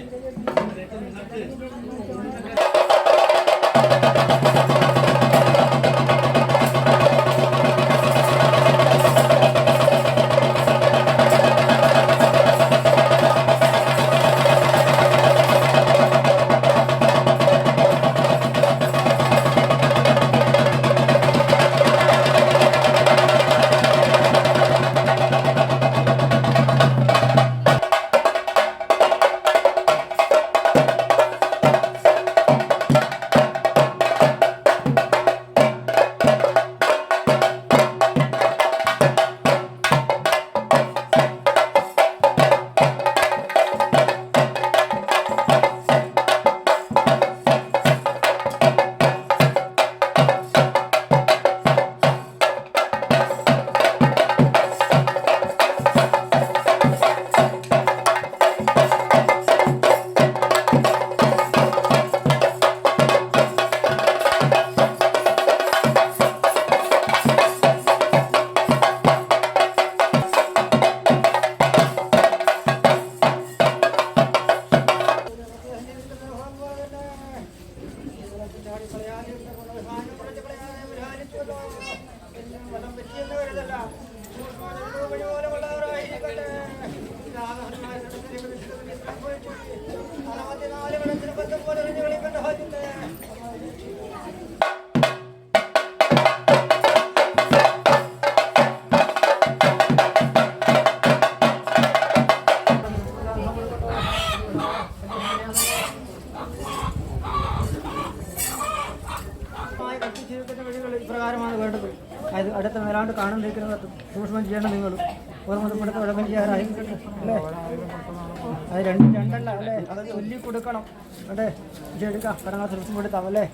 ഇപ്രകാരമാണ് വേണ്ടത്. അത് അടുത്ത മേലാണ്ട് കാണുന്നിരിക്കുന്നത് ചൂഷണം ചെയ്യണം. നിങ്ങൾ ഓർമ്മപ്പെടുത്ത വിളക്കം ചെയ്യാറായി അല്ലേ? അത് രണ്ടല്ല അല്ലേ? അത് ചൊല്ലി കൊടുക്കണം അല്ലേ? ഇതെടുക്കാം കടങ്ങൾ തൃപ്തിപ്പെടുത്താം അല്ലേ?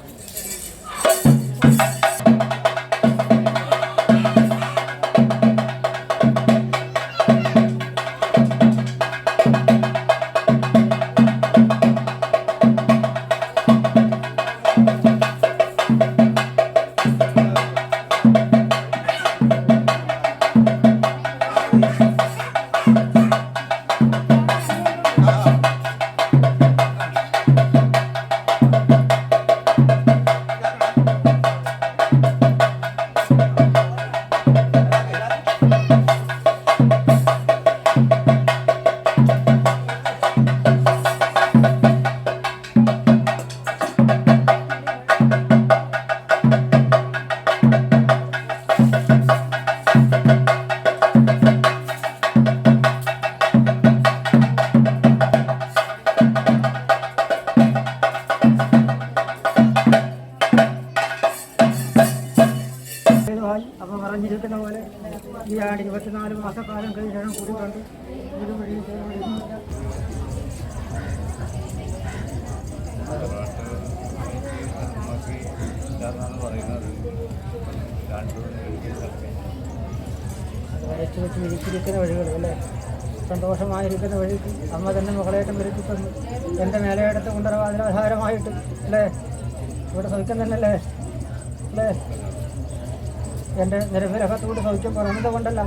അപ്പം പറഞ്ഞിരിക്കുന്ന പോലെ ഈ ആണ്ട് 24 മാസക്കാലം കഴിഞ്ഞാണ് കൂടി കണ്ട് ഇത് വഴി വരച്ച് വെച്ച് ഇരിച്ചിരിക്കുന്ന വഴികൾ അല്ലേ? സന്തോഷമായിരിക്കുന്ന വഴിക്ക് അമ്മ തന്നെ മകളേറ്റം വരുത്തി തന്നു. എൻ്റെ മേലയിടത്ത് കൊണ്ടുവരാധാരമായിട്ട് അല്ലേ? ഇവിടെ സൗഖ്യം തന്നെ അല്ലേ? അല്ലേ? എൻ്റെ നിരവിലകത്തോട് സൗഖ്യം പറയുന്നത് കൊണ്ടല്ല,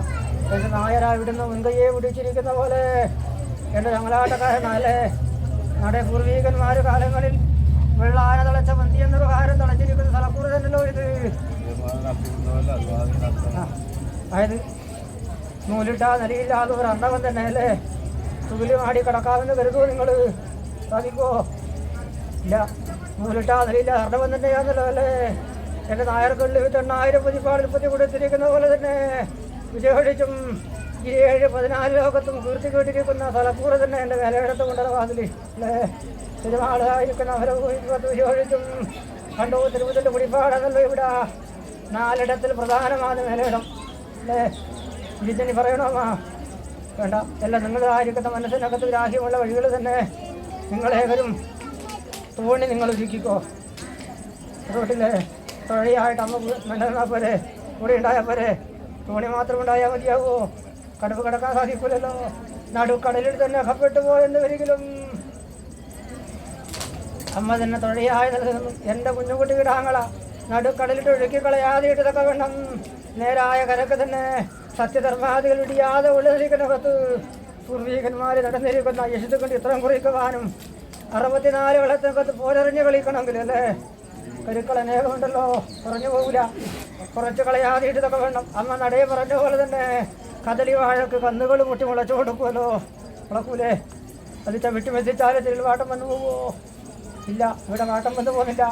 എൻ്റെ നായരാവിടുന്ന് മുൻകൈയെ പിടിച്ചിരിക്കുന്ന പോലെ എൻ്റെ ഞങ്ങളാട്ടക്കാരനല്ലേ? നമ്മുടെ പൂർവീകന്മാർ കാലങ്ങളിൽ വെള്ളാന തളച്ച മന്തി എന്നൊരു കാരം തളച്ചിരിക്കുന്ന സ്ഥലക്കൂറ് തന്നെയല്ലോ ഇത്. അതായത് നൂലിട്ടാ നിലയില്ലാതെ ഒരു അണ്ണവൻ തന്നെ അല്ലേ? തുകിലി മാടി കിടക്കാമെന്ന് കരുതുമോ നിങ്ങൾ? സാധിക്കോ? ഇല്ല. നൂലിട്ടാ നിലയില്ല അർണവൻ തന്നെയാണല്ലോ അല്ലേ? എൻ്റെ നായർക്കുള്ളിൽ 8,000 പതിപ്പാളിപ്പത്തി കൊടുത്തിരിക്കുന്ന പോലെ തന്നെ വിജയിച്ചും 7-14 ലോകത്തും കീർത്തി കേട്ടിരിക്കുന്ന സ്ഥലക്കൂറ് തന്നെ എൻ്റെ വിലയിടത്ത് കൊണ്ടുള്ള വാതിൽ അല്ലേ? തിരുമാളായിരിക്കുന്ന അവരെ വിജയിച്ചും കണ്ടു. തിരുവതിൻ്റെ കുടിപ്പാടല്ലോ ഇവിടെ 4 പ്രധാനമാണ് മേലയിടം അല്ലേ? ഇതിനി പറയണോമാ? വേണ്ട. എല്ലാം നിങ്ങളായിരിക്കുന്ന മനസ്സിനകത്ത് ഗ്രാഹ്യമുള്ള വഴികൾ തന്നെ നിങ്ങളേവരും തോണി നിങ്ങൾ ഒരുക്കിക്കോ. റോട്ടിലെ തൊഴിയായിട്ട് അമ്മ നിലനിന്നാൽ പോരെ? കൂടെ ഉണ്ടായാൽ പോരെ? തോണി മാത്രം ഉണ്ടായാൽ മതിയാവോ? കടവ് കിടക്കാൻ സാധിക്കില്ലല്ലോ. നടുക്കടലിൽ തന്നെ അകപ്പെട്ടു പോയെന്ന് ഒരിക്കലും അമ്മ തന്നെ തൊഴിയായി നിലനിന്നു. എൻ്റെ കുഞ്ഞുകുട്ടി കിടാങ്ങള നടുക്കടലിട്ട് ഒഴുക്കി കളയാതെ ഇട്ടതൊക്കെ വേണം. നേരായ കരക്ക് തന്നെ സത്യധർമാദികൾ ഇടിയാതെ ഉള്ളിരിക്കുന്നകത്ത് പൂർവീകന്മാർ നടന്നിരിക്കുന്ന യശുദ്ധ കൊണ്ട് ഇത്രയും കുറിക്കുവാനും 64 വെള്ളത്തിനകത്ത് പോരെറിഞ്ഞ് കളിക്കണമെങ്കിൽ അല്ലേ? കരുക്കൾ അനേകമുണ്ടല്ലോ, കുറഞ്ഞു പോകില്ല. കുറച്ച് കളയാതെ ഇട്ടതൊക്കെ വേണം. അമ്മ നടയെ പറഞ്ഞ പോലെ തന്നെ കദളി വാഴക്ക് കന്നുകൾ മുട്ടി മുളച്ചു കൊടുക്കുമല്ലോ, മുളക്കൂലേ? അത് ചവിട്ടിമെത്തിച്ചാലും തിരുവാട്ടം വന്നു പോകുമോ? ഇല്ല, ഇവിടെ വാട്ടം വന്നു പോകുന്നില്ല.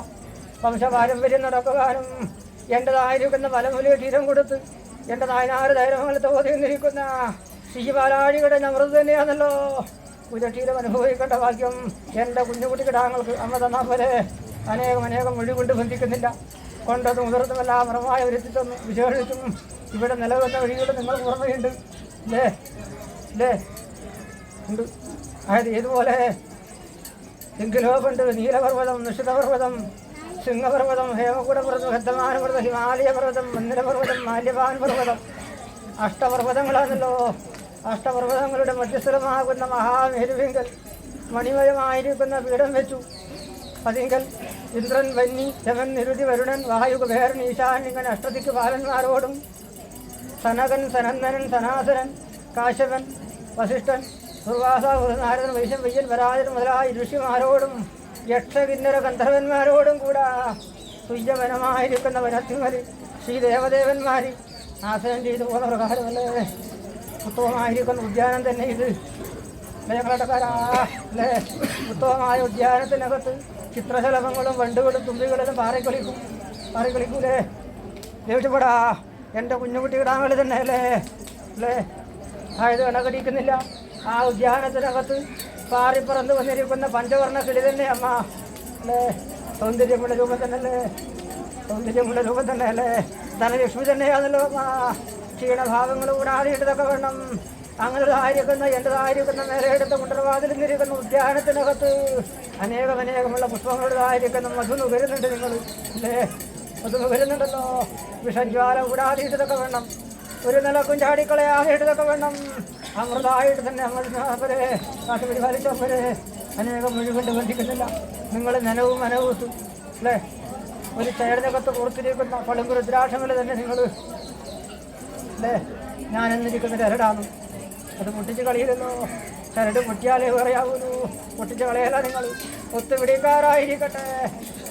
വംശപാരമ്പര്യം നടക്കുവാനും എൻ്റെതായിരിക്കുന്ന ഫലമൂല്യ ക്ഷീരം കൊടുത്ത് എൻ്റെ നായനാറ് ധൈര്യങ്ങൾ തോന്നിയിരിക്കുന്ന ശിശുപാലാഴിയുടെ നമൃത് തന്നെയാണല്ലോ. ഉദക്ഷീരം അനുഭവിക്കേണ്ട ഭാഗ്യം എൻ്റെ കുഞ്ഞുകുട്ടി കിടാങ്ങൾക്ക് അമ്മ തന്നാൽ പോലെ അനേകം മൊഴി കൊണ്ട് ബന്ധിക്കുന്നില്ല. കൊണ്ടത് മുതിർത്തുമെല്ലാം മറമായ വരുത്തി തന്നു. വിശേഷിച്ചും ഇവിടെ നിലവന്ന വഴികൾ നിങ്ങൾ ഓർമ്മയുണ്ട് അല്ലേ? അല്ലേ? ഉണ്ട്. അതായത് ഏതുപോലെ സിംഗലോപുണ്ട്, നീലപർവ്വതം, നിഷിതപർവ്വതം, സിംഹപർവ്വതം, ഹേമകൂടപർവ്വതം, ഹദ്ദമാനപർവ്വതം, ഹിമാലയപർവ്വതം, മന്ദിരപർവ്വതം, മാല്യപാൻ പർവ്വതം, അഷ്ടപർവ്വതങ്ങളാണല്ലോ. അഷ്ടപർവ്വതങ്ങളുടെ മധ്യസ്ഥലമാകുന്ന മഹാമേരുവിങ്കൽ മണിമയമായിരിക്കുന്ന പീഠം വെച്ചു. അതിങ്കൽ ഇന്ദ്രൻ, വന്നി, ശമൻ, നിരുതി, വരുണൻ, വായു, കുബേരൻ, ഈശാൻ ഇങ്ങനെ അഷ്ടദിക്ക് ബാലന്മാരോടും സനകൻ, സനന്ദനൻ, സനാതനൻ, കാശ്യപൻ, വസിഷ്ഠൻ, ദുർവാസ, നാരദൻ, വൈശം, വയ്യൻ, വരാജൻ മുതലായ ഋഷിമാരോടും യക്ഷകിന്നര ഗന്ധർവന്മാരോടും കൂടെ തുല്യവനമായിരിക്കുന്ന വനത്തിന്മൽ ശ്രീദേവദേവന്മാർ ആസനം ചെയ്തു പോകുന്ന പ്രകാരമല്ലേ? ഉത്തമമായിരിക്കുന്ന ഉദ്യാനം തന്നെ ഇത്. ഞങ്ങളടക്കാരാ അല്ലേ? ഉത്തമമായ ഉദ്യാനത്തിനകത്ത് ചിത്രശലഭങ്ങളും വണ്ടുകളും തുമ്പികളും പാറിക്കളിക്കൂലേ? ദേഷ്യപ്പെടാ, എൻ്റെ കുഞ്ഞുകുട്ടി കിടാങ്ങൾ തന്നെ അല്ലേ അല്ലേ? ആയത് കണക്കടിക്കുന്നില്ല. ആ ഉദ്യാനത്തിനകത്ത് പാറിപ്പറന്ന് വന്നിരിക്കുന്ന പഞ്ചവർണ്ണ കിളി തന്നെ അമ്മ അല്ലേ? സൗന്ദര്യമുള്ള രൂപം തന്നെയല്ലേ? സൗന്ദര്യമുള്ള രൂപം തന്നെ അല്ലേ? ധനലക്ഷ്മി തന്നെയാണല്ലോ അമ്മ. ക്ഷീണഭാവങ്ങൾ കൂടാതെയിട്ടതൊക്കെ വേണം. അങ്ങനെതായിരിക്കുന്ന എൻ്റെതായിരിക്കുന്ന മേലെടുത്ത കുണ്ടറവാതിൽ നിന്നിരിക്കുന്ന ഉദ്യാനത്തിനകത്ത് അനേകമുള്ള പുഷ്പങ്ങളുടേതായിരിക്കുന്ന മധു വരുന്നുണ്ട് നിങ്ങൾ അല്ലേ? മധു വരുന്നുണ്ടല്ലോ. വിഷജ്വാല കൂടാതെയിട്ടതൊക്കെ വേണം. ഒരു നിലക്കും ചാടിക്കളയാതെയിട്ടതൊക്കെ വേണം. അമൃതായിട്ട് തന്നെ അമൃതരെ കാട്ടുപരിപാലിച്ചവരെ അനേകം മുഴുവൻ ബന്ധിക്കുന്നില്ല. നിങ്ങൾ നനവും മനവൂത്തും അല്ലേ? ഒരു ചേടനകത്ത് പുറത്തിരിക്കുന്ന പളുങ്ക് രുദ്രാക്ഷങ്ങൾ തന്നെ നിങ്ങൾ അല്ലേ? ഞാനെന്നിരിക്കുന്ന ചരടാണ്. അത് പൊട്ടിച്ച് കളിയില്ലല്ലോ. ചരട് പൊട്ടിയാലേ പറയാവൂലൂ. പൊട്ടിച്ച് കളയല്ല നിങ്ങൾ. ഒത്തുപിടിക്കാരായിരിക്കട്ടെ.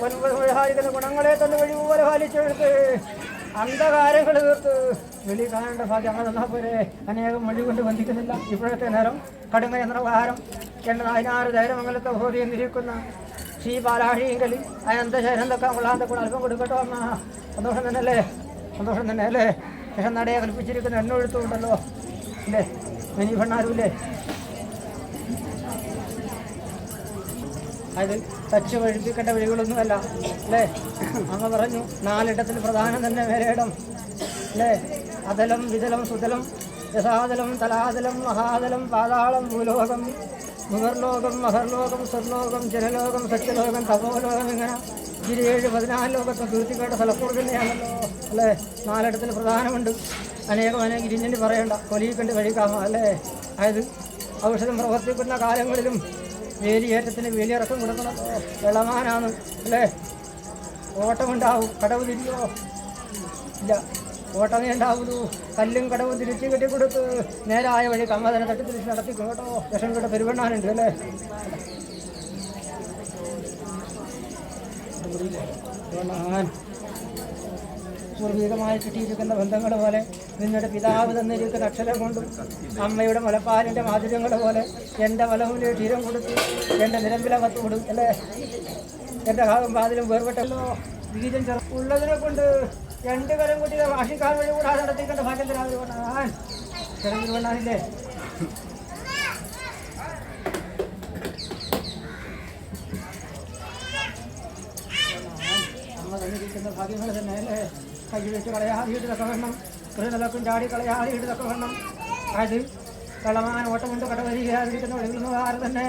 9 മുഴഹാരിക്കുന്ന ഗുണങ്ങളെ തന്നെ വഴി പോലെ പാലിച്ചെടുത്ത് അന്ധകാരങ്ങൾ തീർത്ത് വെളി കാണേണ്ട ഭാഗ്യം അങ്ങനെ തന്നാൽ പോരെ. അനേകം മൊഴി കൊണ്ട് ബന്ധിക്കുന്നില്ല. ഇപ്പോഴത്തെ നേരം കടുങ്ങ യന്ത്രവാരം 16 ധൈര്യമംഗലത്തെ ഹോദി എന്നിരിക്കുന്ന ശ്രീ ബാലാഴിങ്കൽ അനന്തശൈരന്തൊക്കെ കൊള്ളാതെ കൂടെ അല്പം കൊടുക്കട്ടോ അമ്മ. സന്തോഷം തന്നെയല്ലേ? സന്തോഷം തന്നെ അല്ലേ? ശേഷം നടയെ കൽപ്പിച്ചിരിക്കുന്ന എണ്ണൊഴുത്തുണ്ടല്ലോ അല്ലേ? മെനി ഭണ്ണാരുമില്ലേ? അത് തച്ച് വഴിപ്പിക്കേണ്ട വഴികളൊന്നുമല്ല അല്ലേ? അമ്മ പറഞ്ഞു 4 ഇടത്തിൽ പ്രധാനം തന്നെ മേലേടം അല്ലേ? അതലം വിതലം സുതലം രസാതലം തലാതലം മഹാതലം പാതാളം ഭൂലോകം മുഹർലോകം മഹർലോകം സ്വർലോകം ജനലോകം സത്യലോകം തപോലോകം ഇങ്ങനെ 17-14 ലോകത്തെ കീർത്തിക്കേട്ട സ്ഥലക്കൂട് തന്നെയാണല്ലോ അല്ലേ? 4 ഇടത്തിൽ പ്രധാനമുണ്ട്. അനേകം ഇരിഞ്ഞിന് പറയണ്ട. കൊലിക്കണ്ട് കഴിക്കാമോ അല്ലേ? അതായത് ഔഷധം പ്രവർത്തിക്കുന്ന കാലങ്ങളിലും വേലിയേറ്റത്തിന് വേലിയിറക്കം കൊടുക്കണമോ? വെള്ളമാനാണ് അല്ലേ? ഓട്ടമുണ്ടാവും. കടവ് തിരിയോ? ഇല്ല, ഓട്ടമേ ഉണ്ടാവുള്ളൂ. കല്ലും കടവും തിരിച്ച് കെട്ടിക്കൊടുത്ത് നേരായ വഴി കമ്മതനെ തട്ടിത്തിരിച്ച് നടത്തി കേട്ടോ. വിഷം കേട്ട പെരുവണ്ണാനുണ്ട് അല്ലേ? പൂർവികമായി കിട്ടിയിരിക്കുന്ന ബന്ധങ്ങൾ പോലെ നിങ്ങളുടെ പിതാവ് തന്നിരിക്കുന്ന അക്ഷരം കൊണ്ടും അമ്മയുടെ മുലപ്പാലിൻ്റെ മാധുര്യങ്ങൾ പോലെ എൻ്റെ വലമുലെ ക്ഷീരം കൊടുത്ത് എൻ്റെ നിരമ്പിലകത്ത് കൊടും അല്ലേ? എൻ്റെ കാവും പാതിലും വേർപെട്ടല്ലോ. ബീജം ഉള്ളതിനെ കൊണ്ട് 2 കരം കുട്ടിയെ വാഷിക്കാൻ വഴി കൂടാതെ നടത്തിക്കേണ്ട ഭാഗ്യത്തിനാവില്ല കൊണ്ടാൻ ചെറുതിൽ കൊണ്ടാണില്ലേ? അമ്മ തന്നിരിക്കുന്ന ഭാഗ്യങ്ങൾ തന്നെ അല്ലേ? കൈ വെച്ച് കളയാതിയിട്ടതൊക്കെ വേണം. ഒരു നിലക്കും ചാടി കളയാതിയിട്ടതൊക്കെ വേണം. അത് കളമാൻ ഓട്ടം കൊണ്ട് കടവരികാതിരിക്കുന്ന വഴികളുന്ന ആരും തന്നെ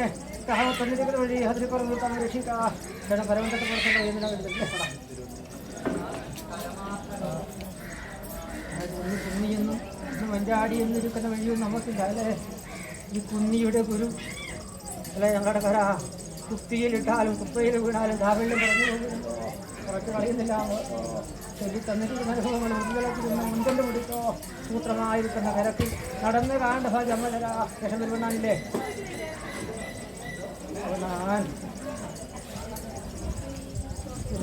തന്നിരിക്കുന്ന വഴി അതിൽ കുറവ് നിർത്താൻ രക്ഷിക്കാം. വേണം പരമത്തെ പുറത്തുള്ള ഇതിനകത്ത് കുന്നിയെന്നും മഞ്ചാടി എന്നിരിക്കുന്ന വഴിയൊന്നും നമുക്കില്ല അല്ലേ? ഈ കുന്നിയുടെ ഗുരു അല്ലേ? ഞങ്ങളുടെ കര കുപ്പിയിലിട്ടാലും കുപ്പയിൽ വീണാലും രാവിലെ പറഞ്ഞു പോകുന്നുണ്ടോ? കുറച്ച് കളയുന്നില്ല. ചൊല്ലി തന്നിരിക്കുന്ന അനുഭവങ്ങൾ മുൻകളെത്തിരുന്ന മുൻകൊണ്ടു പിടിച്ചോ. സൂത്രമായിരിക്കുന്ന കരക്ക് നടന്ന് കാണേണ്ട ഭാഗ്യം അമ്മ തരാ. വിഷം വരുവണ്ണാനില്ലേ? ഞാൻ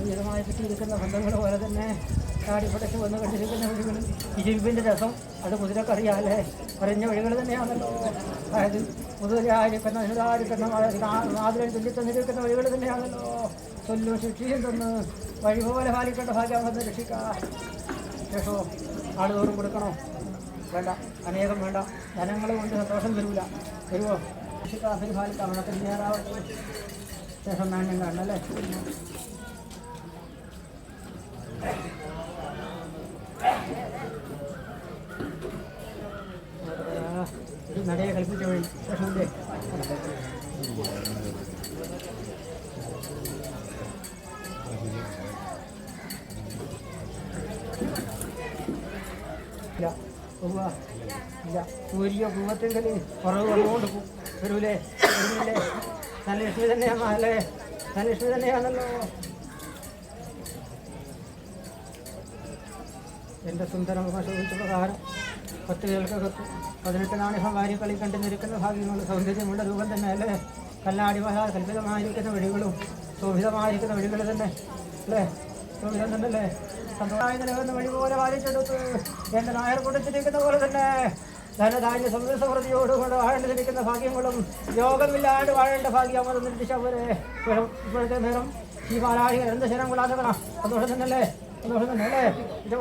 വിധമായി കിട്ടിയിരിക്കുന്ന ബന്ധങ്ങൾ പോലെ തന്നെ ചാടിപ്പടച്ച് വന്ന് കണ്ടിരിക്കുന്ന വഴികൾ ഇരുമ്പിൻ്റെ രസം അത് കുതിരക്കറിയാലേ? പറഞ്ഞ വഴികൾ തന്നെയാണല്ലോ. അതായത് മുതലായിരിക്കുന്ന അനുതാരിക്കുന്ന മാതിരം ചൊല്ലി തന്നിരിക്കുന്ന വഴികൾ തന്നെയാണല്ലോ. ചൊല്ലും ശിക്ഷയും തന്ന് വഴി പോലെ പാലിക്കേണ്ട ഭാഗ്യം വന്ന് രക്ഷിക്കാം. ശേഷമോ ആളുതോറും കൊടുക്കണോ? വേണ്ട, അനേകം വേണ്ട. ധനങ്ങൾ കൊണ്ട് സന്തോഷം വരില്ല. വരുമോ? രക്ഷിക്കാം, പരിപാലിക്കാം. നമുക്ക് തയ്യാറാവട്ടെ. ശേഷം നാണ്യം കാണണല്ലേ? നടയെ കൽപ്പിച്ച വഴി ശേഷമില്ലേ? ഇല്ല ഇല്ല. പൂരിയ പൂവത്തെങ്കിൽ കുറവ് വന്നുകൊണ്ട് വരൂലേ? വരുന്നില്ലേ? നല്ല ലക്ഷ്മി തന്നെയാണോ അല്ലേ? നല്ല ലക്ഷ്മി തന്നെയാണല്ലോ. എൻ്റെ സുന്ദരം ശോഭിച്ച പ്രകാരം 10 കേൾക്കകത്ത് 18 നാണിഹം വാരി കളി കണ്ടു നിൽക്കുന്ന ഭാഗ്യങ്ങൾ സൗന്ദര്യമുള്ള രൂപം തന്നെ അല്ലേ? കല്ലാടി മഹാൽ കൽപ്പിതമായിരിക്കുന്ന വഴികളും ശോഭിതമായിരിക്കുന്ന വഴികൾ തന്നെ അല്ലേ? ശോഭിതം തന്നെ അല്ലേ? സന്തോഷമായ നിലകുന്ന വഴി പോലെ വാരിച്ചെടുത്ത് എൻ്റെ നായർ കൊടുത്തിരിക്കുന്ന പോലെ തന്നെ ധനധാന്യ സമൃദ്ധിയോടുകൊണ്ട് വാഴേണ്ടി ലഭിക്കുന്ന ഭാഗ്യങ്ങളും രോഗമില്ലാണ്ട് വാഴേണ്ട ഭാഗ്യം അത് നിർദ്ദേശിച്ചവരെ ഇപ്പോഴത്തെ നേരം ഈ പാലാഴികൾ എന്ത് ശരം കൊള്ളാതെ സന്തോഷം തന്നെയല്ലേ ഇത്